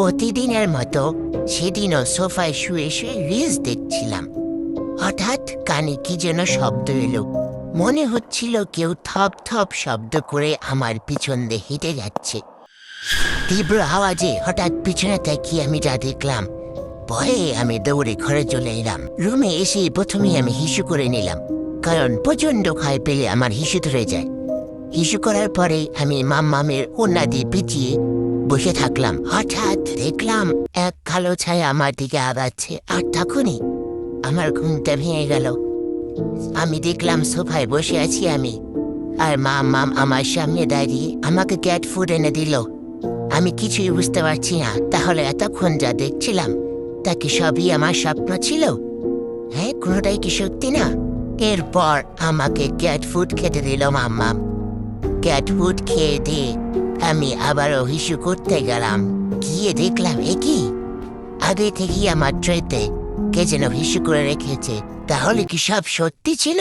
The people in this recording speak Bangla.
প্রতিদিনের মতো সেদিনও সোফায় শুয়ে শুয়ে রিলস দেখছিলাম। হঠাৎ কানে কি যেন শব্দ এলো। মনে হচ্ছিল কেউ থপ থপ শব্দ করে আমার পিছন দিয়ে হেঁটে যাচ্ছে। তীব্র আওয়াজে হঠাৎ পিছনে তাকিয়ে আমি যা দেখলাম, ভয়ে আমি দৌড়ে ঘরে চলে এলাম। রুমে এসে প্রথমেই আমি হিসু করে নিলাম, কারণ প্রচণ্ড ভয় পেলে আমার হিসু ধরে যায়। হিসু করার পরে আমি মাম্মামের ওড়না দিয়ে পিটিয়ে বসে থাকলাম। হঠাৎ দেখলাম এক কালো ছায়া আমার দিকে আগাচ্ছে, আর তখনই আমার ঘুমটা ভেঙে গেল। আমি দেখলাম সোফায় বসে আছি আমি, আর মাম আমার সামনে দাঁড়িয়ে আমাকে ক্যাট ফুড এনে দিল। আমি কিছুই বুঝতে পারছি না, তাহলে এতক্ষণ যা দেখছিলাম তা কি সবই আমার স্বপ্ন ছিল? হ্যাঁ, কোনোটাই কি সত্যি না? এরপর আমাকে ক্যাট ফুড খেতে দিল মাম্মাম। ক্যাট ফুড খেয়ে দিয়ে আমি আবারও হিসু করতে গেলাম। গিয়ে দেখলাম একই, আগে থেকেই আমার ট্রেতে কে যেন হিসু করে রেখেছে। তাহলে কি সব সত্যি ছিল?